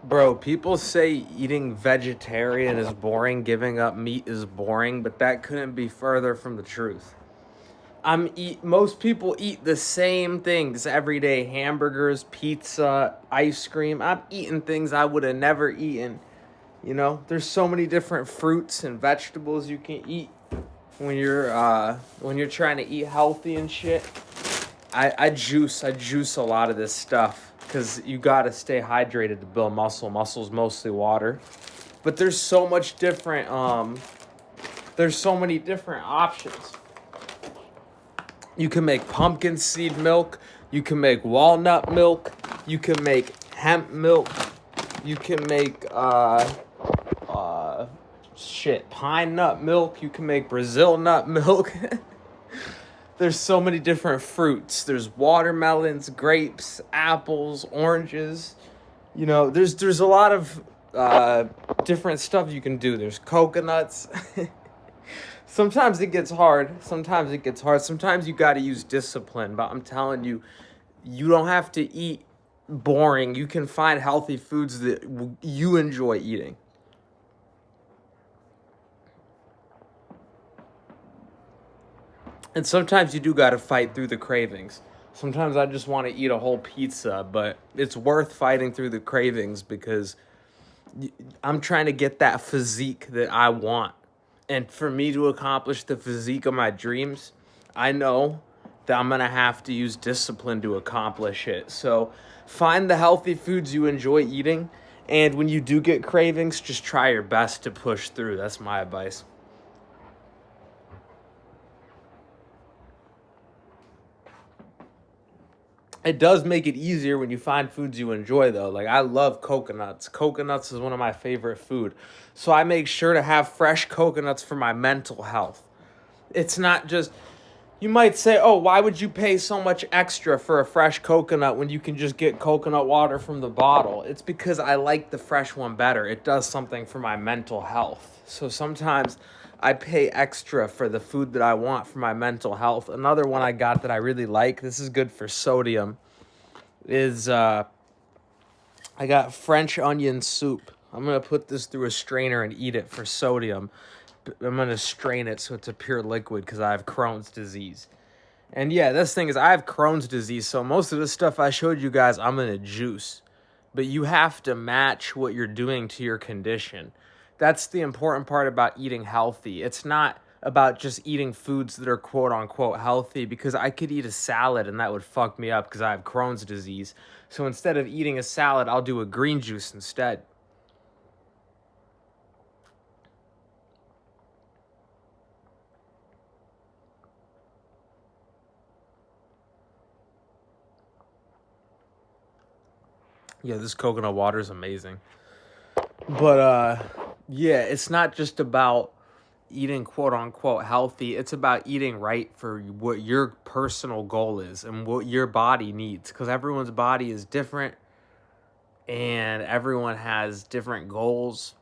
Bro, people say eating vegetarian is boring, giving up meat is boring, but that couldn't be further from the truth. Most people eat the same things every day: hamburgers, pizza, ice cream. I'm eating things I would have never eaten. There's so many different fruits and vegetables you can eat when you're trying to eat healthy and shit. I juice a lot of this stuff because you gotta stay hydrated to build muscle. Muscle's mostly water, but there's so many different options. You can make pumpkin seed milk. You can make walnut milk. You can make hemp milk. You can make pine nut milk. You can make Brazil nut milk. There's so many different fruits. There's watermelons, grapes, apples, oranges. There's a lot of different stuff you can do. There's coconuts. Sometimes it gets hard. Sometimes you got to use discipline. But I'm telling you, you don't have to eat boring. You can find healthy foods that you enjoy eating. And sometimes you do got to fight through the cravings. Sometimes I just want to eat a whole pizza, but it's worth fighting through the cravings because I'm trying to get that physique that I want. And for me to accomplish the physique of my dreams, I know that I'm going to have to use discipline to accomplish it. So find the healthy foods you enjoy eating. And when you do get cravings, just try your best to push through. That's my advice. It does make it easier when you find foods you enjoy, though. Like, I love coconuts. Coconuts is one of my favorite food. So I make sure to have fresh coconuts for my mental health. It's not just, you might say, oh, why would you pay so much extra for a fresh coconut when you can just get coconut water from the bottle? It's because I like the fresh one better. It does something for my mental health. So sometimes I pay extra for the food that I want for my mental health. Another one I got that I really like, this is good for sodium, is I got French onion soup. I'm going to put this through a strainer and eat it for sodium. I'm going to strain it so it's a pure liquid because I have Crohn's disease. And yeah, this thing is, I have Crohn's disease, so most of the stuff I showed you guys, I'm going to juice. But you have to match what you're doing to your condition. That's the important part about eating healthy. It's not about just eating foods that are quote unquote healthy, because I could eat a salad and that would fuck me up because I have Crohn's disease. So instead of eating a salad, I'll do a green juice instead. Yeah, this coconut water is amazing. But yeah, it's not just about eating quote unquote healthy. It's about eating right for what your personal goal is and what your body needs, because everyone's body is different and everyone has different goals.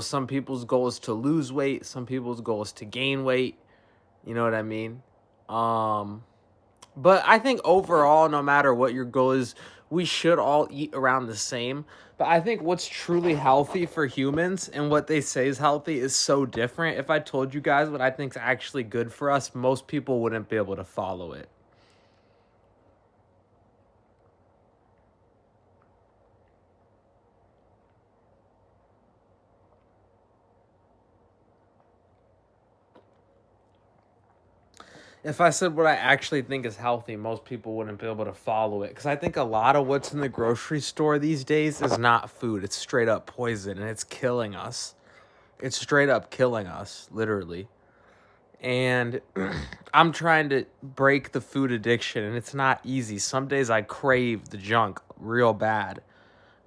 Some people's goal is to lose weight, some people's goal is to gain weight. You know what I mean? Um but I think overall, no matter what your goal is, we should all eat around the same. But I think what's truly healthy for humans and what they say is healthy is so different. If I told you guys what I think is actually good for us, most people wouldn't be able to follow it. If I said what I actually think is healthy, most people wouldn't be able to follow it. Because I think a lot of what's in the grocery store these days is not food. It's straight up poison and it's killing us. It's straight up killing us, literally. And I'm trying to break the food addiction, and it's not easy. Some days I crave the junk real bad,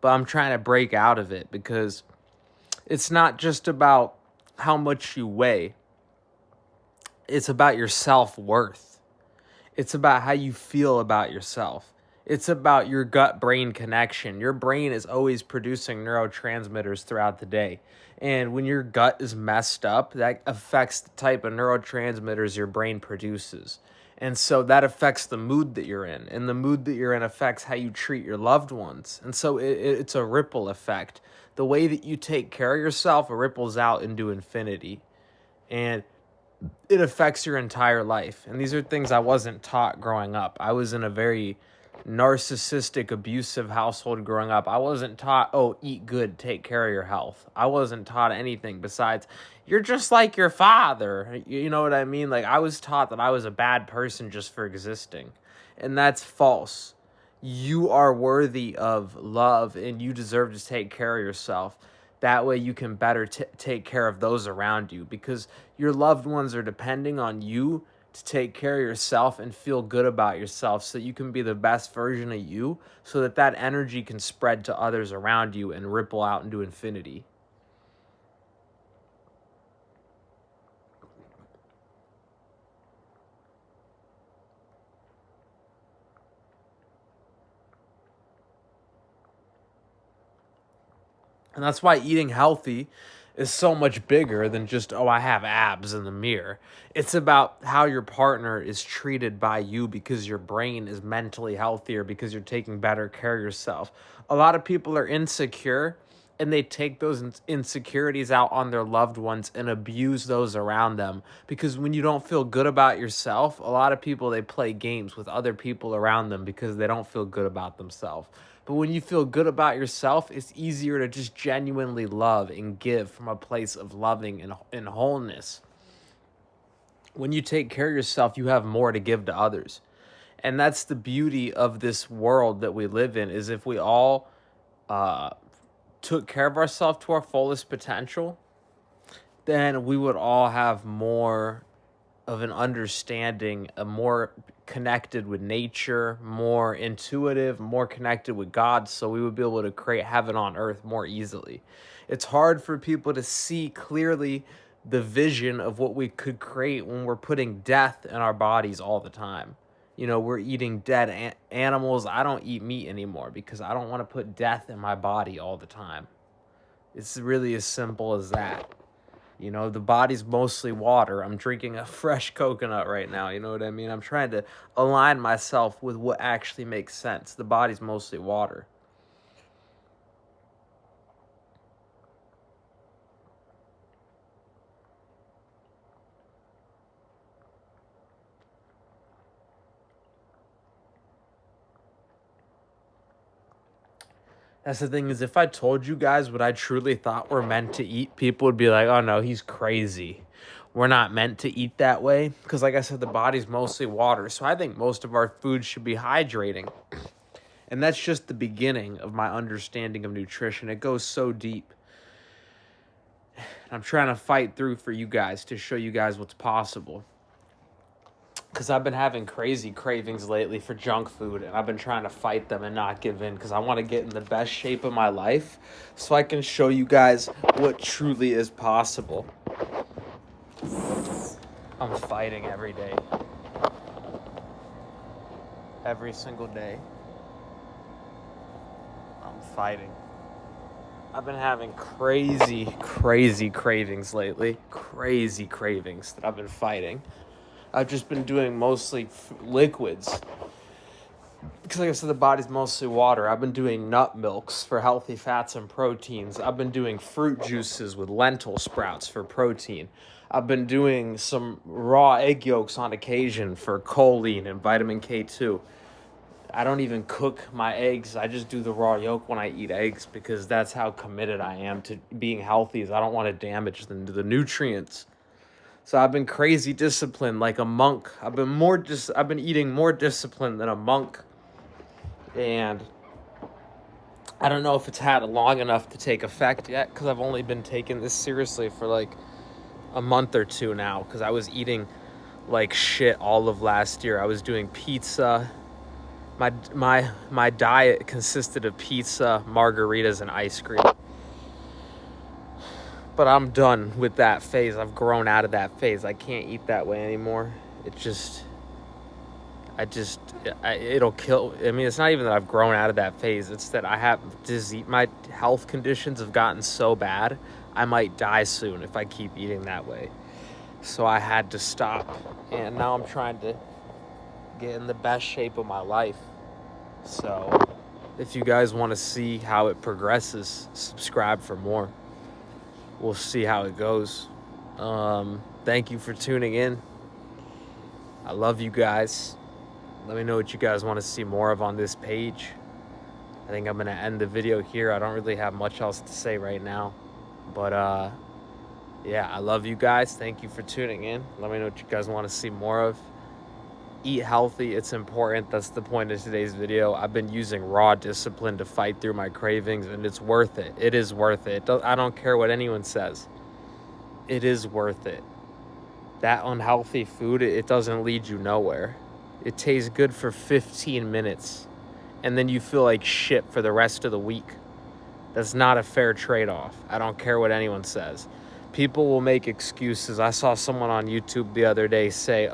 but I'm trying to break out of it because it's not just about how much you weigh, it's about your self-worth. It's about how you feel about yourself. It's about your gut-brain connection. Your brain is always producing neurotransmitters throughout the day. And when your gut is messed up, that affects the type of neurotransmitters your brain produces. And so that affects the mood that you're in, and the mood that you're in affects how you treat your loved ones. And so it's a ripple effect. The way that you take care of yourself ripples out into infinity, and it affects your entire life. And these are things I wasn't taught growing up. I was in a very narcissistic, abusive household growing up. I wasn't taught, oh, eat good, take care of your health. I wasn't taught anything besides, you're just like your father. You know what I mean? Like, I was taught that I was a bad person just for existing. And that's false. You are worthy of love and you deserve to take care of yourself. That way you can better take care of those around you, because your loved ones are depending on you to take care of yourself and feel good about yourself so that you can be the best version of you, so that that energy can spread to others around you and ripple out into infinity. And that's why eating healthy is so much bigger than just, oh, I have abs in the mirror. It's about how your partner is treated by you, because your brain is mentally healthier, because you're taking better care of yourself. A lot of people are insecure and they take those insecurities out on their loved ones and abuse those around them, because when you don't feel good about yourself, a lot of people, they play games with other people around them because they don't feel good about themselves. But when you feel good about yourself, it's easier to just genuinely love and give from a place of loving and wholeness. When you take care of yourself, you have more to give to others. And that's the beauty of this world that we live in, is if we all uh, took care of ourselves to our fullest potential, then we would all have more of an understanding, a more connected with nature, more intuitive, more connected with God, so we would be able to create heaven on earth more easily. It's hard for people to see clearly the vision of what we could create when we're putting death in our bodies all the time. You know, we're eating dead animals. I don't eat meat anymore because I don't want to put death in my body all the time. It's really as simple as that. You know, the body's mostly water. I'm drinking a fresh coconut right now. You know what I mean? I'm trying to align myself with what actually makes sense. The body's mostly water. That's the thing, is if I told you guys what I truly thought we're meant to eat, people would be like, oh no, he's crazy. We're not meant to eat that way. Because like I said, the body's mostly water. So I think most of our food should be hydrating. And that's just the beginning of my understanding of nutrition. It goes so deep. I'm trying to fight through for you guys to show you guys what's possible. Because I've been having crazy cravings lately for junk food, and I've been trying to fight them and not give in, because I want to get in the best shape of my life so I can show you guys what truly is possible. I'm fighting every day. Every single day. I'm fighting. I've been having crazy cravings lately. Crazy cravings that I've been fighting. I've just been doing mostly liquids. Because like I said, the body's mostly water. I've been doing nut milks for healthy fats and proteins. I've been doing fruit juices with lentil sprouts for protein. I've been doing some raw egg yolks on occasion for choline and vitamin K2. I don't even cook my eggs. I just do the raw yolk when I eat eggs, because that's how committed I am to being healthy. Is I don't want to damage the nutrients. So I've been crazy disciplined, like a monk. I've been eating more disciplined than a monk. And I don't know if it's had long enough to take effect yet, because I've only been taking this seriously for like a month or two now, because I was eating like shit all of last year. I was doing pizza. My diet consisted of pizza, margaritas, and ice cream. But I'm done with that phase. I've grown out of that phase. I can't eat that way anymore. It'll kill. I mean, it's not even that I've grown out of that phase. It's that I have disease. My health conditions have gotten so bad, I might die soon if I keep eating that way. So I had to stop. And now I'm trying to get in the best shape of my life. So if you guys want to see how it progresses, subscribe for more. We'll see how it goes. Thank you for tuning in. I love you guys. Let me know what you guys want to see more of on this page. I think I'm going to end the video here. I don't really have much else to say right now. But, yeah, I love you guys. Thank you for tuning in. Let me know what you guys want to see more of. Eat healthy. It's important. That's the point of today's video. I've been using raw discipline to fight through my cravings, and it's worth it. It is worth it. I don't care what anyone says. It is worth it. That unhealthy food, it doesn't lead you nowhere. It tastes good for 15 minutes, and then you feel like shit for the rest of the week. That's not a fair trade-off. I don't care what anyone says. People will make excuses. I saw someone on YouTube the other day say,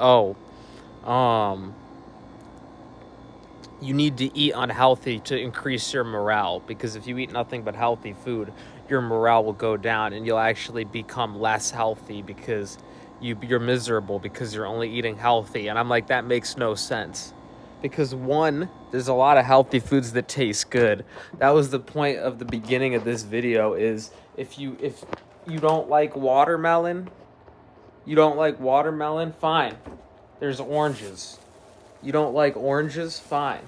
you need to eat unhealthy to increase your morale, because if you eat nothing but healthy food, your morale will go down and you'll actually become less healthy because you're miserable because you're only eating healthy. And I'm like, that makes no sense. Because one, there's a lot of healthy foods that taste good. That was the point of the beginning of this video, is if you don't like watermelon, fine. There's oranges. You don't like oranges? Fine.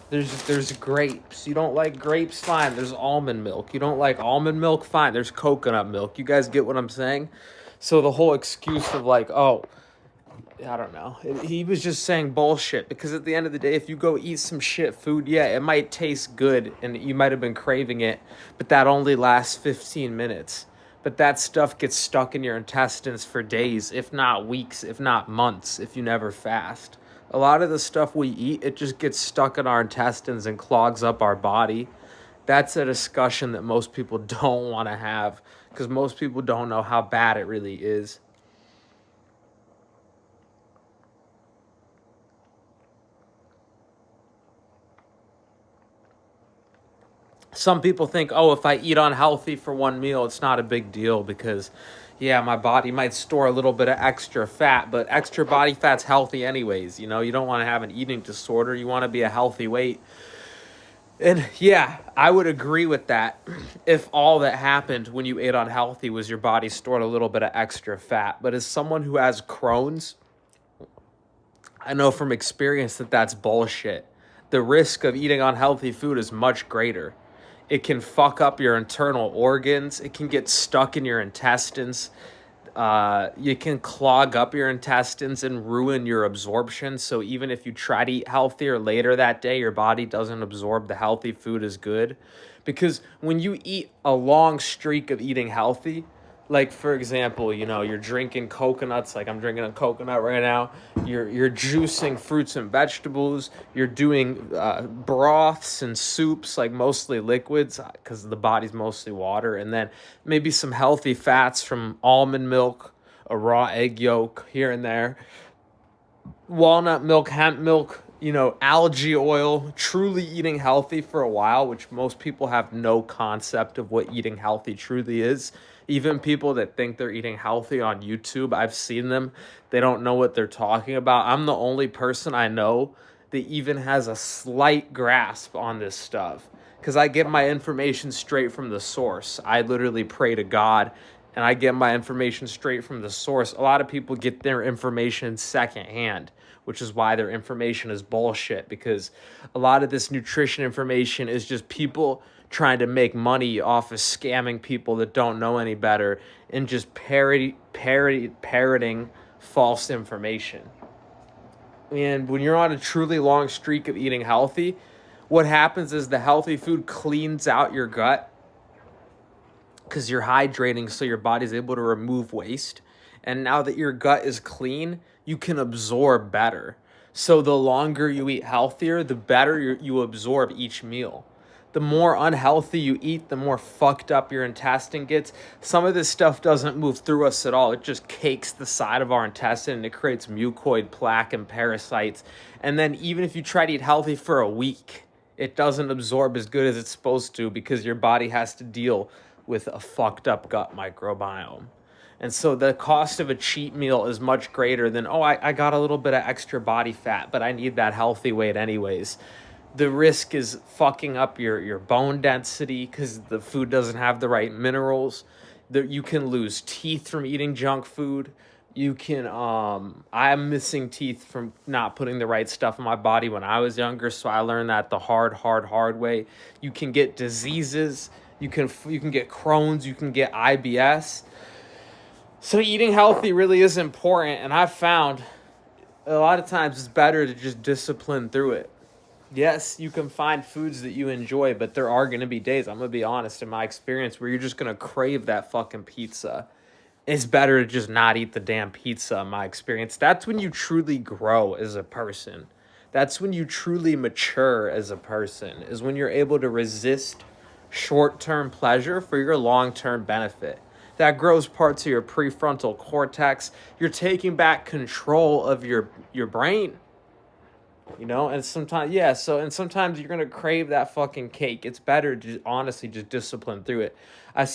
There's grapes. You don't like grapes? Fine. There's almond milk. You don't like almond milk? Fine. There's coconut milk. You guys get what I'm saying? So the whole excuse of like, I don't know. He was just saying bullshit, because at the end of the day, if you go eat some shit food, yeah, it might taste good and you might have been craving it, but that only lasts 15 minutes. But that stuff gets stuck in your intestines for days, if not weeks, if not months, if you never fast. A lot of the stuff we eat, it just gets stuck in our intestines and clogs up our body. That's a discussion that most people don't want to have, because most people don't know how bad it really is. Some people think, if I eat unhealthy for one meal, it's not a big deal because, yeah, my body might store a little bit of extra fat, but extra body fat's healthy anyways. You know, you don't want to have an eating disorder. You want to be a healthy weight. And yeah, I would agree with that if all that happened when you ate unhealthy was your body stored a little bit of extra fat. But as someone who has Crohn's, I know from experience that that's bullshit. The risk of eating unhealthy food is much greater. It can fuck up your internal organs. It can get stuck in your intestines. You can clog up your intestines and ruin your absorption. So even if you try to eat healthier later that day, your body doesn't absorb the healthy food as good. Because when you eat a long streak of eating healthy, like for example, you're drinking coconuts, like I'm drinking a coconut right now. You're juicing fruits and vegetables. You're doing broths and soups, like mostly liquids, because the body's mostly water. And then maybe some healthy fats from almond milk, a raw egg yolk here and there, walnut milk, hemp milk, algae oil, truly eating healthy for a while, which most people have no concept of what eating healthy truly is. Even people that think they're eating healthy on YouTube, I've seen them. They don't know what they're talking about. I'm the only person I know that even has a slight grasp on this stuff, because I get my information straight from the source. I literally pray to God and I get my information straight from the source. A lot of people get their information secondhand, which is why their information is bullshit, because a lot of this nutrition information is just people trying to make money off of scamming people that don't know any better and just parroting false information. And when you're on a truly long streak of eating healthy, what happens is the healthy food cleans out your gut, because you're hydrating, so your body's able to remove waste. And now that your gut is clean, you can absorb better. So the longer you eat healthier, the better you absorb each meal. The more unhealthy you eat, the more fucked up your intestine gets. Some of this stuff doesn't move through us at all. It just cakes the side of our intestine and it creates mucoid plaque and parasites. And then even if you try to eat healthy for a week, it doesn't absorb as good as it's supposed to, because your body has to deal with a fucked up gut microbiome. And so the cost of a cheat meal is much greater than, oh, I got a little bit of extra body fat, but I need that healthy weight anyways. The risk is fucking up your bone density because the food doesn't have the right minerals. You can lose teeth from eating junk food. You can I'm missing teeth from not putting the right stuff in my body when I was younger, so I learned that the hard way. You can get diseases. You can get Crohn's, you can get IBS. So eating healthy really is important, and I've found a lot of times it's better to just discipline through it. Yes, you can find foods that you enjoy, but there are going to be days, I'm going to be honest, in my experience, where you're just going to crave that fucking pizza. It's better to just not eat the damn pizza, in my experience. That's when you truly grow as a person. That's when you truly mature as a person, is when you're able to resist short-term pleasure for your long-term benefit. That grows parts of your prefrontal cortex. You're taking back control of your brain. And sometimes you're gonna crave that fucking cake. It's better to honestly just discipline through it.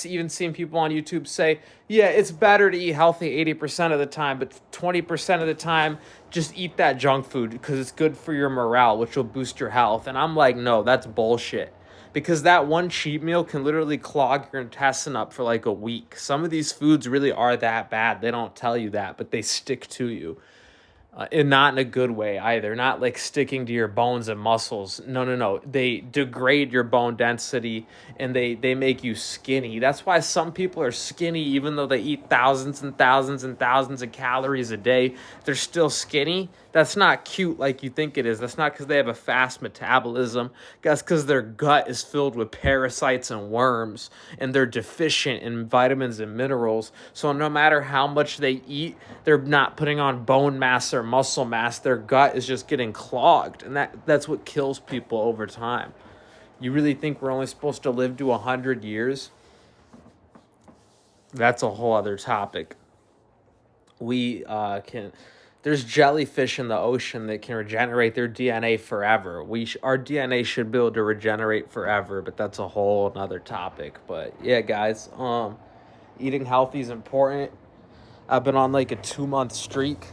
Even seen people on YouTube say, yeah, it's better to eat healthy 80% of the time, but 20% of the time, just eat that junk food because it's good for your morale, which will boost your health. And I'm like, no, that's bullshit. Because that one cheat meal can literally clog your intestine up for like a week. Some of these foods really are that bad. They don't tell you that, but they stick to you. And not in a good way either. Not like sticking to your bones and muscles. No. They degrade your bone density and they make you skinny. That's why some people are skinny even though they eat thousands and thousands and thousands of calories a day. They're still skinny. That's not cute like you think it is. That's not because they have a fast metabolism. That's because their gut is filled with parasites and worms and they're deficient in vitamins and minerals. So no matter how much they eat, they're not putting on bone mass or muscle mass. Their gut is just getting clogged. And that's what kills people over time. You really think we're only supposed to live to 100 years? That's a whole other topic. There's jellyfish in the ocean that can regenerate their DNA forever. Our DNA should be able to regenerate forever, but that's a whole another topic. But yeah, guys, eating healthy is important. I've been on like a 2-month streak.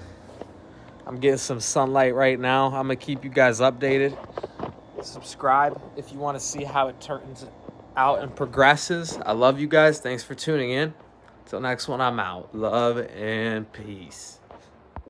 I'm getting some sunlight right now. I'm gonna keep you guys updated. Subscribe if you want to see how it turns out and progresses. I love you guys. Thanks for tuning in. Till next one, I'm out. Love and peace.